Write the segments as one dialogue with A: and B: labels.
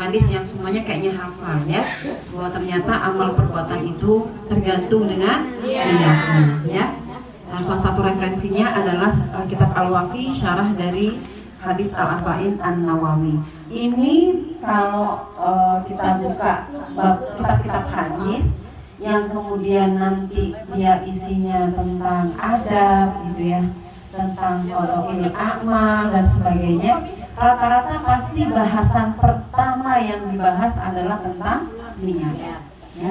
A: hadis yang semuanya kayaknya hafal ya, bahwa ternyata amal perbuatan itu tergantung dengan niatnya ya. Nah, salah satu referensinya adalah kitab Al-Wafi, syarah dari hadis Al-Arba'in An-Nawawi. Ini kalau kita buka kitab-kitab hadis yang kemudian nanti dia isinya tentang adab gitu ya, tentang qada'il a'mal dan sebagainya, rata-rata pasti bahasan pertama yang dibahas adalah tentang niat ya.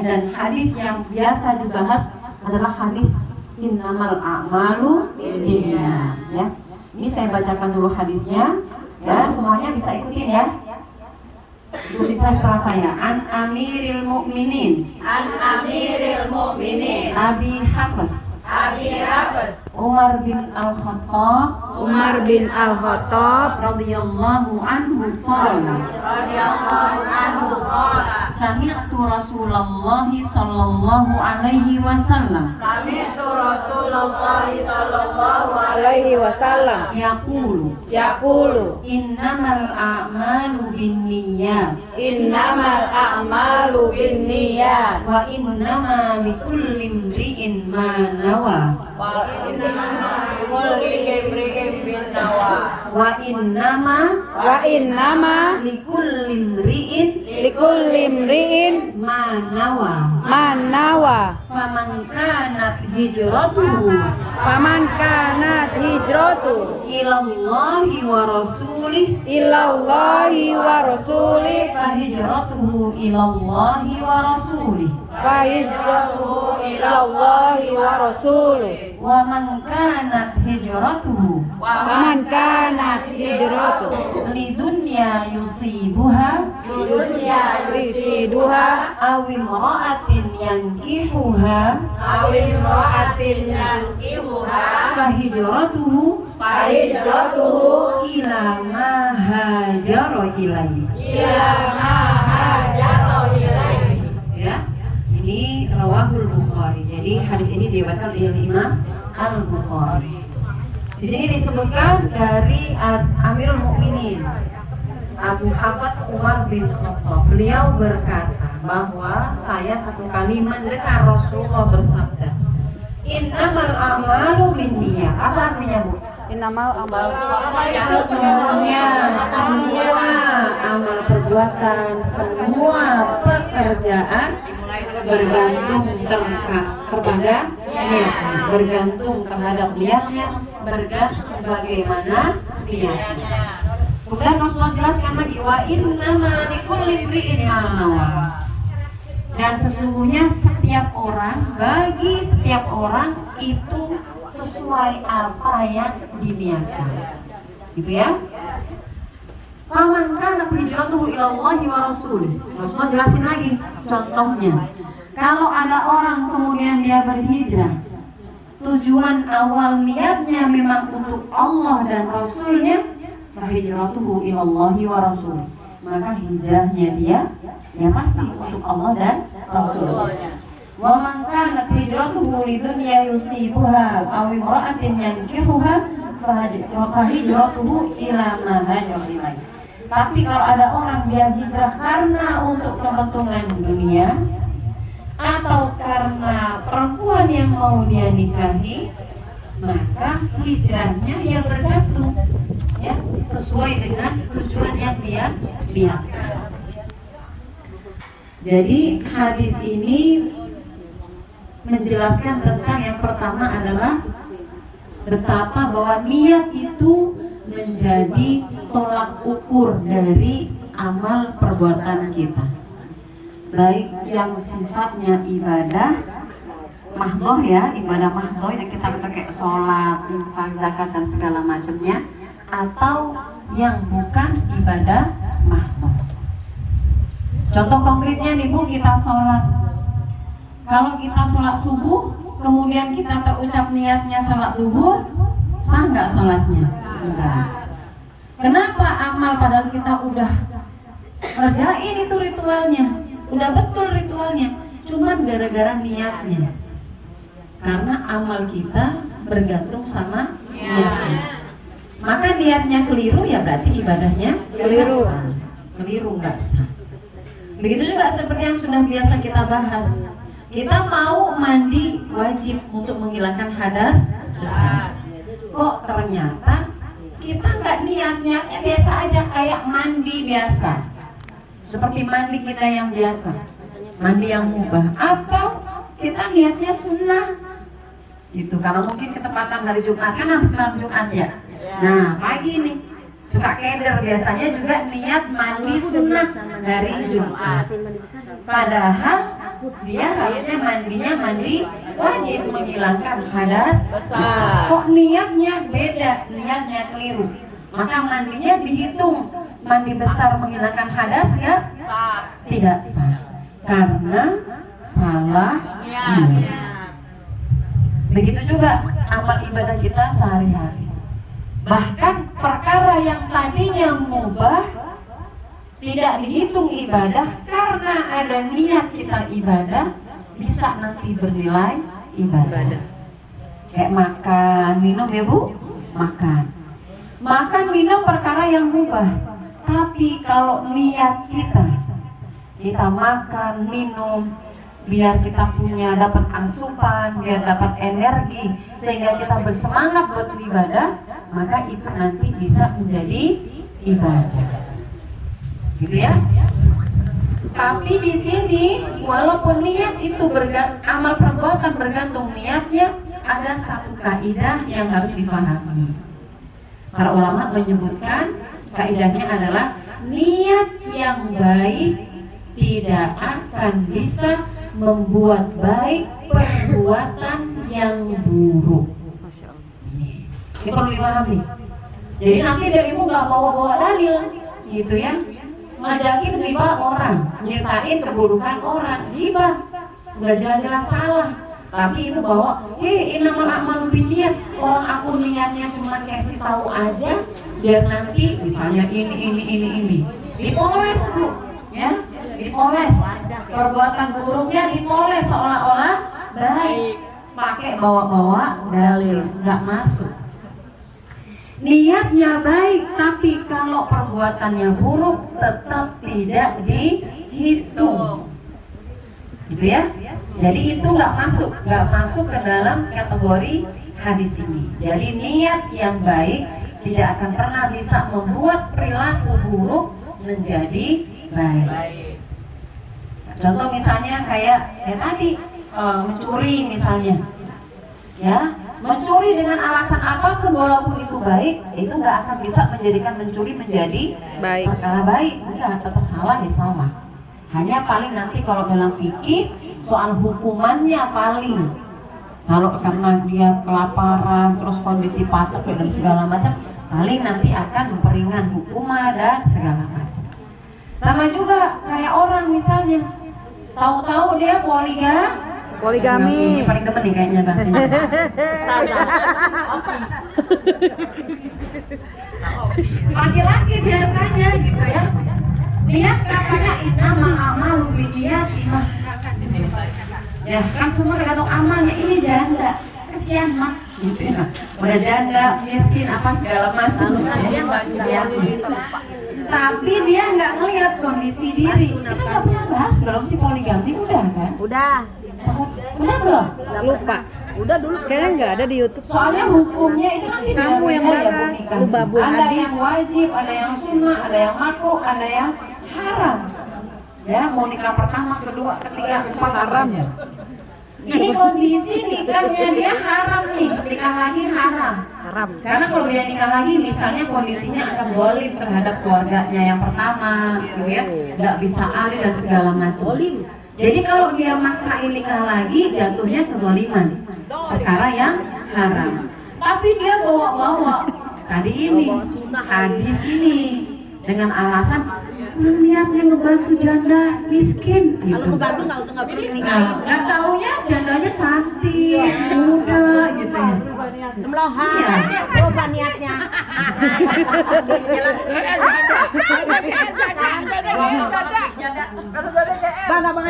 A: Dan hadis yang biasa dibahas adalah hadis innamal a'malu binniyat ya. Ini saya bacakan dulu hadisnya ya, semuanya bisa ikutin ya. Ikuti saya setelah saya. An Amiril Mukminin Abi Hafs Umar bin Al-Khattab radhiyallahu anhu qala Sami'tu Rasulullah sallallahu alaihi wasallam yaqulu innamal a'malu binniyat wa innama likulli imri'in ma nawa wa innama likulli imri'in ma nawa faman kanat hijratuhu ilallahi wa rasulih fahijratuhu ilallahi wa rasulih wa man kanat hijratuhu lidunya yusibuha aw imra'atin yankihuha fahijratuhu ila ma hajara ilaihi ya. Ini rawahul Bukhari. Jadi hadis ini diriwayatkan oleh Imam Al-Bukhari. Di sini disebutkan dari Amirul Mukminin Abu Hafs Umar bin Khattab. Beliau berkata bahwa saya satu kali mendengar Rasulullah bersabda, innamal a'malu binniyat. Apa artinya, Bu? Sesungguhnya semua amal perbuatan, semua pekerjaan bergantung kepada niatnya, bergantung terhadap niatnya, bergantung bagaimana niatnya. Kemudian Rasulullah jelaskan lagi, wa innama likulli imri'in ma nawa. Dan sesungguhnya bagi setiap orang itu sesuai apa yang diniatkan, gitu ya. Faman kanat hijratuhu ilallahi wa rasulih. Rasulullah jelasin lagi contohnya. Kalau ada orang kemudian dia berhijrah, tujuan awal niatnya memang untuk Allah dan Rasulnya, fahijratuhu ilallahi wa rasulih, maka hijrahnya dia ya pasti untuk Allah dan Rasulnya. Wa man kanat hijratuhu lidunya yusibuha aw imra'atin yankihuha fahijratuhu ila ma hajara ilaihi. Tapi kalau ada orang dia hijrah karena untuk kepentingan dunia atau karena perempuan yang mau dia nikahi, maka hijrahnya ya bergantung ya sesuai dengan tujuan yang dia lihat. Jadi hadis ini menjelaskan tentang yang pertama adalah betapa bahwa niat itu menjadi tolak ukur dari amal perbuatan kita, baik yang sifatnya ibadah mahdoh ya, ibadah mahdoh yang kita kayak sholat, infak, zakat dan segala macamnya, atau yang bukan ibadah mahdoh. Contoh konkretnya nih Bu, kita sholat. Kalau kita sholat subuh, kemudian kita terucap niatnya sholat zuhur, sah nggak sholatnya? Enggak. Kenapa amal padahal kita udah kerjain itu ritualnya, udah betul ritualnya, cuma gara-gara niatnya. Karena amal kita bergantung sama niatnya. Maka niatnya keliru ya berarti ibadahnya keliru nggak sah. Begitu juga seperti yang sudah biasa kita bahas. Kita mau mandi wajib untuk menghilangkan hadas besar. Kok ternyata kita nggak niatnya biasa aja, kayak mandi biasa. Seperti mandi kita yang biasa, mandi yang mubah. Atau kita niatnya sunnah gitu, karena mungkin ketepatan dari Jumat, kan habis malam Jumat ya. Nah pagi nih suka keder, biasanya juga niat mandi sunnah dari Jumat, padahal dia harusnya mandinya mandi wajib menghilangkan hadas besar. Kok niatnya beda, niatnya keliru, maka mandinya dihitung mandi besar menghilangkan hadas ya tidak sah karena salah niat. Begitu juga amal ibadah kita sehari-hari. Bahkan perkara yang tadinya mubah tidak dihitung ibadah, karena ada niat kita ibadah, bisa nanti bernilai ibadah. Kayak makan, minum ya Bu, makan minum perkara yang mubah. Tapi kalau niat kita makan minum biar kita punya dapat asupan, biar dapat energi, sehingga kita bersemangat buat ibadah, maka itu nanti bisa menjadi ibadah. Gitu ya. Tapi di sini walaupun niat itu amal perbuatan bergantung niatnya, ada satu kaidah yang harus dipahami. Para ulama menyebutkan kaidahnya adalah niat yang baik tidak akan bisa membuat baik perbuatan yang buruk. Ini perlu dipahami. Jadi nanti dari ibu nggak bawa dalil, gitu ya, ngajakin ghibah orang, nyertain keburukan orang, ghibah, nggak jelas-jelas salah. Tapi ibu bawa, innamal a'malu binniyat, orang aku niatnya cuma kasih tahu aja, biar nanti misalnya ini, dipoles Bu, ya. Dipoles, perbuatan buruknya dipoles seolah-olah baik, pakai bawa-bawa dalil, nggak masuk. Niatnya baik, tapi kalau perbuatannya buruk tetap tidak dihitung, gitu ya. Jadi itu nggak masuk ke dalam kategori hadis ini. Jadi niat yang baik tidak akan pernah bisa membuat perilaku buruk menjadi baik. Contoh misalnya kayak tadi mencuri misalnya, ya, mencuri dengan alasan apapun walaupun itu baik, itu nggak akan bisa menjadikan mencuri menjadi baik. Perkara baik, enggak, tetap salah ya salah. Hanya paling nanti kalau dalam fikih soal hukumannya paling, kalau karena dia kelaparan terus kondisi pacak dan segala macam, paling nanti akan memperingan hukuman dan segala macam. Sama juga kayak orang misalnya tahu-tahu dia poligami. Ini paling demen nih kayaknya bahasanya. Laki-laki biasanya gitu ya. Lihat katanya innamal a'malu binniyati. Ya kan semua tergantung amalnya. Ini janda, kesian mak gitu ya. Udah janda, miskin apa segala macam. Tapi dia nggak ngelihat kondisi diri. Kita nggak pernah bahas belum sih poligami, udah kan? Udah belum?
B: Lupa. Udah dulu kayaknya nggak ada di YouTube.
A: Soalnya hukumnya itu nanti
B: kamu yang bahas. Lu babul
A: ada
B: hadis.
A: yang wajib, ada yang sunnah, ada yang makruh, ada yang haram. Ya, mau nikah pertama, kedua, ketiga, empat haram ya. Ini kondisi nikahnya dia haram nih, nikah lagi haram. Karena kalau dia nikah lagi, misalnya kondisinya akan zalim terhadap keluarganya yang pertama, gitu ya, nggak bisa adil dan segala macam. Jadi kalau dia maksain nikah lagi, jatuhnya kezaliman, perkara yang haram. Tapi dia bawa-bawa tadi ini hadis ini dengan alasan niatnya ngebantu janda miskin gitu.
B: Kalau ngebantu nggak usah
A: Nggak taunya jandanya cantik, muda gitu ya.
B: Semlohan, coba niatnya.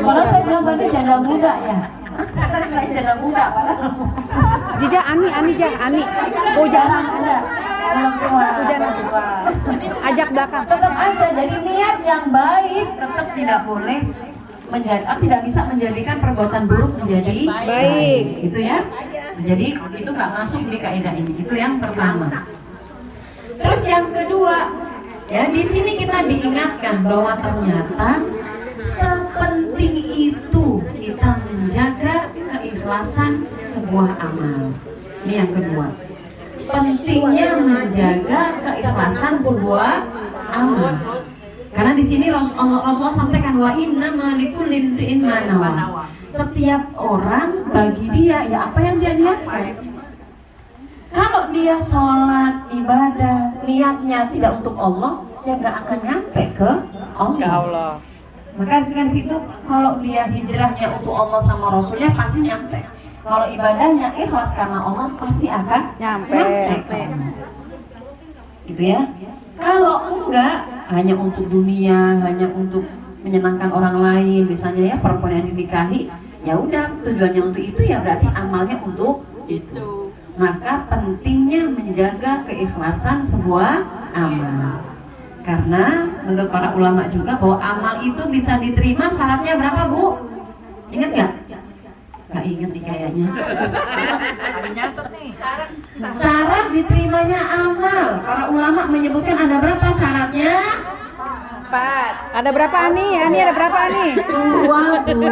A: Kalau saya bilang berarti janda muda ya. Janda muda padahal.
B: Jija Ani. Oh jangan ada.
A: Belum keluar.
B: Ajak belakang.
A: Tetap aja, jadi niat yang baik tetap tidak boleh tidak bisa menjadikan perbuatan buruk menjadi
B: Baik.
A: Gitu ya. Jadi itu nggak masuk di kaidah ini. Itu yang pertama. Terus yang kedua, ya di sini kita diingatkan bahwa ternyata sepenting itu kita menjaga keikhlasan sebuah amal. Ini yang kedua. Pentingnya menjaga keikhlasan sebuah amal. Karena di sini Rasulullah sampaikan wa inna ma likulli imri'in ma nawa. Setiap orang bagi dia ya apa yang dia niatkan. Kalau dia sholat, ibadah, niatnya tidak untuk Allah, ya nggak akan nyampe ke Allah. Maka di situ kalau dia hijrahnya untuk Allah sama Rasulnya pasti nyampe. Kalau ibadahnya ikhlas karena Allah pasti akan nyampe. Gitu ya. Kalau enggak hanya untuk dunia, hanya untuk menyenangkan orang lain, misalnya ya perempuan yang dinikahi, ya udah tujuannya untuk itu ya berarti amalnya untuk itu. Maka pentingnya menjaga keikhlasan sebuah amal. Karena menurut para ulama juga bahwa amal itu bisa diterima syaratnya berapa, Bu? Ingat nggak? Nggak ingat nih kayaknya. Syarat diterimanya amal. Para ulama menyebutkan ada berapa syaratnya?
B: 4. Ada berapa nih? Ani ada berapa nih?
A: 2, Bu.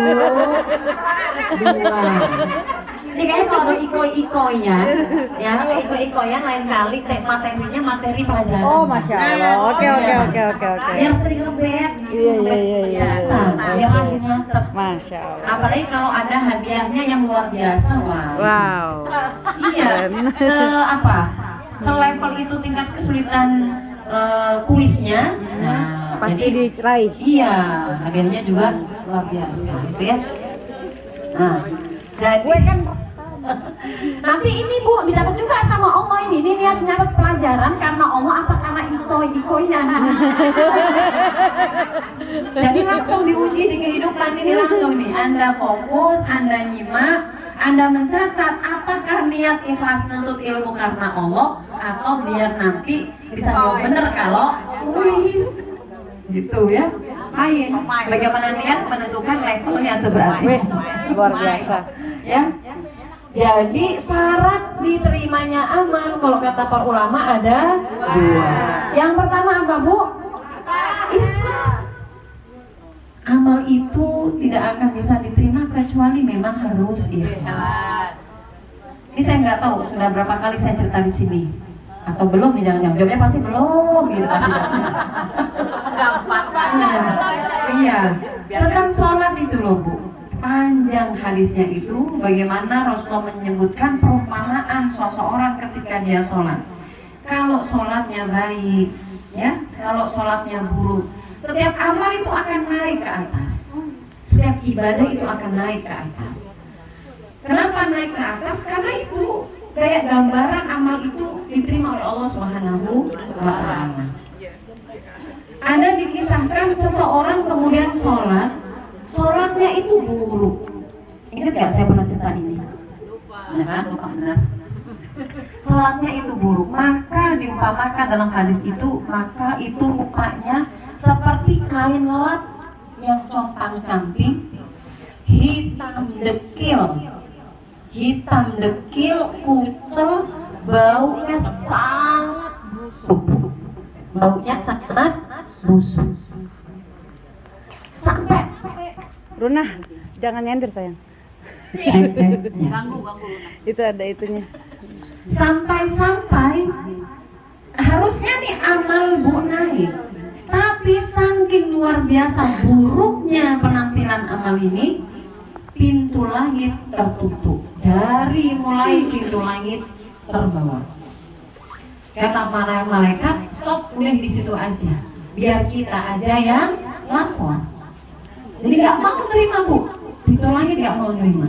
A: 2. Ini kayaknya kalau ada ikoi-ikoyan, ya ikoi-ikoyan lain kali materinya materi pelajaran.
B: Oh, Masya Allah. Oke.
A: Biar sering ngebet.
B: Iya.
A: Biar rajin nyatet.
B: Masya Allah.
A: Apalagi kalau ada hadiahnya yang luar biasa,
B: Wow.
A: Iya. Selevel itu tingkat kesulitan kuisnya. Nah,
B: Pasti
A: jadi,
B: diraih.
A: iya, hadiahnya juga luar biasa, gitu ya. Nah, jadi kan nanti ini Bu dicatat juga sama Allah ini niat nyatat pelajaran karena Allah apa karena ikoy-ikoynya. Jadi langsung diuji di kehidupan ini langsung nih. Anda fokus, Anda nyimak, Anda mencatat apakah niat ikhlas menuntut ilmu karena Allah atau biar nanti bisa jawab bener kalau kuis gitu ya. Lain. Bagaimana niat menentukan levelnya itu berarti.
B: Wes, luar biasa.
A: Ya. Jadi syarat diterimanya amal kalau kata para ulama ada 2. Yang pertama apa, Bu? Ikhlas. Amal itu tidak akan bisa diterima kecuali memang harus ikhlas. Ini saya nggak tahu sudah berapa kali saya cerita di sini atau belum nih, jangan jawabnya pasti belum gitu pasti.
C: Gampang banget.
A: Iya. Tentang sholat itu loh, Bu. Panjang hadisnya itu bagaimana Rasulullah menyebutkan perumpamaan seseorang ketika dia sholat. Kalau sholatnya baik, ya, kalau sholatnya buruk, setiap amal itu akan naik ke atas. Setiap ibadah itu akan naik ke atas. Kenapa naik ke atas? Karena itu kayak gambaran amal itu diterima oleh Allah Subhanahu wa Ta'ala. Ada dikisahkan seseorang kemudian sholatnya itu buruk. Ingat gak saya pernah cerita ini? Ya kan, lupa benar. Sholatnya itu buruk, maka diumpamakan dalam hadis itu, maka itu rupanya seperti kain lap yang compang-camping, hitam dekil, kucel, baunya sangat busuk. Sampai
B: Runa, jangan nyender sayang.
C: Ganggu Luna.
B: Itu ada itunya.
A: Sampai harusnya nih amal Bu naik, tapi saking luar biasa buruknya penampilan amal ini, pintu langit tertutup. Dari mulai pintu langit terbawa. Kata para malaikat, stop, udah di situ aja. Biar kita aja yang lapor. Jadi nggak mau nerima, Bu. Pintu langit nggak mau nerima.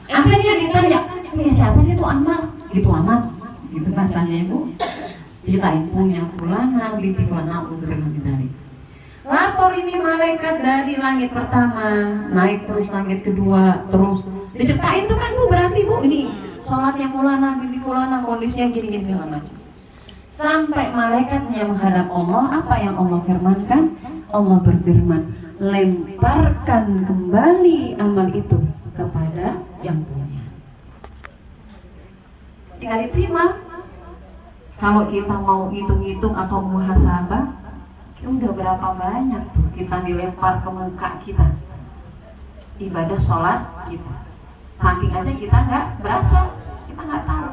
A: Akhirnya ditanya, punya siapa sih itu amal? Gitu amat, gitu bahasanya Ibu. Ceritain punya fulana, binti fulana, untuk dari. Lapor ini malaikat dari langit pertama, naik terus langit kedua, terus diceritain tuh kan Bu, berarti Bu ini sholatnya fulana, binti fulana, kondisinya gini-gini segala macam. sampai malaikatnya menghadap Allah. Apa yang Allah firmankan? Allah berfirman, lemparkan kembali amal itu kepada yang punya. Tinggal diterima. Kalau kita mau hitung-hitung atau muhasabah, udah berapa banyak tuh kita dilempar ke muka kita ibadah sholat kita. Saking aja kita nggak berasa, kita nggak tahu.